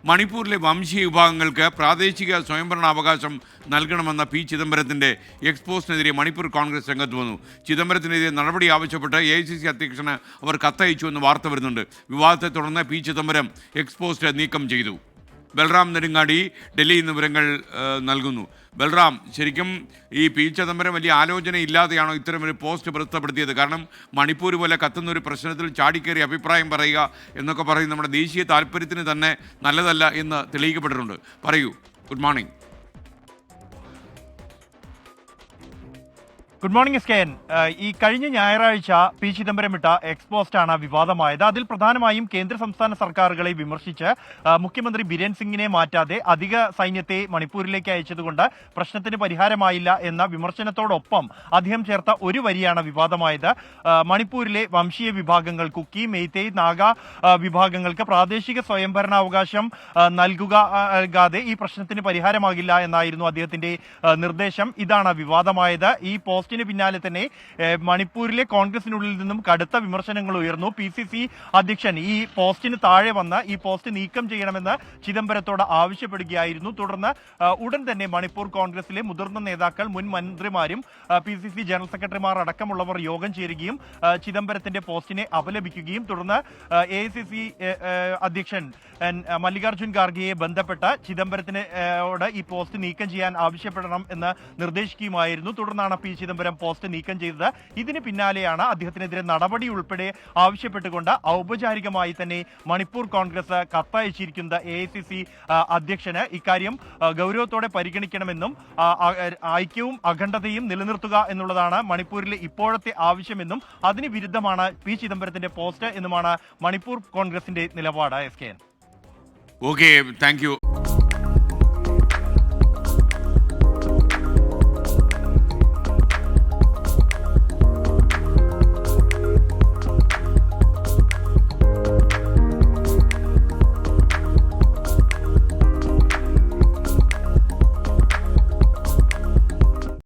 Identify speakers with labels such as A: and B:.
A: മണിപ്പൂരിലെ വംശീയ വിഭാഗങ്ങൾക്ക് പ്രാദേശിക സ്വയംഭരണാവകാശം നൽകണമെന്ന പി ചിദംബരത്തിൻ്റെ എക്സ്പോസ്റ്റിനെതിരെ മണിപ്പൂർ കോൺഗ്രസ് രംഗത്ത് വന്നു. ചിദംബരത്തിനെതിരെ നടപടി ആവശ്യപ്പെട്ട് AICC അധ്യക്ഷന് അവർ കത്തയച്ചുവെന്ന് വാർത്ത വരുന്നുണ്ട്. വിവാദത്തെ തുടർന്ന് പി ചിദംബരം എക്സ്പോസ്റ്റ് നീക്കം ചെയ്തു. ബൽറാം നെടുങ്ങാടി ഡൽഹിയിൽ നിന്ന് വിവരങ്ങൾ നൽകുന്നു. ബൽറാം, ശരിക്കും ഈ പി ചിദംബരം വലിയ ആലോചന ഇല്ലാതെയാണോ ഇത്തരമൊരു പോസ്റ്റ് പുറത്തപ്പെടുത്തിയത്? കാരണം മണിപ്പൂർ പോലെ കത്തുന്ന ഒരു പ്രശ്നത്തിൽ ചാടിക്കേറി അഭിപ്രായം പറയുക എന്നൊക്കെ പറയും നമ്മുടെ ദേശീയ താല്പര്യത്തിന് തന്നെ നല്ലതല്ല എന്ന് തെളിയിക്കപ്പെട്ടിട്ടുണ്ട്. പറയൂ. Good morning.
B: Good morning SKN. ഈ കഴിഞ്ഞ ഞായറാഴ്ച പി ചിദംബരം ഇട്ട എക്സ്പോസ്റ്റാണ് വിവാദമായത്. അതിൽ പ്രധാനമായും കേന്ദ്ര സംസ്ഥാന സർക്കാരുകളെ വിമർശിച്ച് മുഖ്യമന്ത്രി ബിരേൻ സിംഗിനെ മാറ്റാതെ അധിക സൈന്യത്തെ മണിപ്പൂരിലേക്ക് അയച്ചതുകൊണ്ട് പ്രശ്നത്തിന് പരിഹാരമായില്ല എന്ന വിമർശനത്തോടൊപ്പം അദ്ദേഹം ചേർത്ത ഒരു വരിയാണ് വിവാദമായത്. മണിപ്പൂരിലെ വംശീയ വിഭാഗങ്ങൾ കുക്കി, മെയ്തേയ്, നാഗ വിഭാഗങ്ങൾക്ക് പ്രാദേശിക സ്വയംഭരണാവകാശം നൽകാതെ ഈ പ്രശ്നത്തിന് പരിഹാരമാകില്ല എന്നായിരുന്നു അദ്ദേഹത്തിന്റെ നിർദ്ദേശം. ഇതാണ് വിവാദമായത്. ഈ പോസ്റ്റ് പിന്നാലെ തന്നെ മണിപ്പൂരിലെ കോൺഗ്രസിനുള്ളിൽ നിന്നും കടുത്ത വിമർശനങ്ങൾ ഉയർന്നു. PCC അധ്യക്ഷൻ ഈ പോസ്റ്റിന് താഴെ വന്ന് ഈ പോസ്റ്റ് നീക്കം ചെയ്യണമെന്ന് ചിദംബരത്തോട് ആവശ്യപ്പെടുകയായിരുന്നു. തുടർന്ന് ഉടൻ തന്നെ മണിപ്പൂർ കോൺഗ്രസിലെ മുതിർന്ന നേതാക്കൾ, മുൻ മന്ത്രിമാരും PCC ജനറൽ സെക്രട്ടറിമാർ അടക്കമുള്ളവർ യോഗം ചേരുകയും ചിദംബരത്തിന്റെ പോസ്റ്റിനെ അപലപിക്കുകയും തുടർന്ന് AICC അധ്യക്ഷൻ മല്ലികാർജുൻ ഖാർഗെയെ ബന്ധപ്പെട്ട ചിദംബരത്തിനോട് ഈ പോസ്റ്റ് നീക്കം ചെയ്യാൻ ആവശ്യപ്പെടണം എന്ന് നിർദ്ദേശിക്കുകയുമായിരുന്നു. തുടർന്നാണ് പി ചിദംബരം പോസ്റ്റ് നീക്കം ചെയ്തത്. ഇതിന് പിന്നാലെയാണ് അദ്ദേഹത്തിനെതിരെ നടപടി ഉൾപ്പെടെ ആവശ്യപ്പെട്ടുകൊണ്ട് ഔപചാരികമായി തന്നെ മണിപ്പൂർ കോൺഗ്രസ് കത്തയച്ചിരിക്കുന്നത് AICC അധ്യക്ഷന്. ഇക്കാര്യം ഗൗരവത്തോടെ പരിഗണിക്കണമെന്നും ഐക്യവും അഖണ്ഡതയും നിലനിർത്തുക എന്നുള്ളതാണ് മണിപ്പൂരിലെ ഇപ്പോഴത്തെ ആവശ്യമെന്നും അതിന് വിരുദ്ധമാണ് പി ചിദംബരത്തിന്റെ പോസ്റ്റ് എന്നുമാണ് മണിപ്പൂർ കോൺഗ്രസിന്റെ നിലപാട്. SKN.
A: Okay, thank you.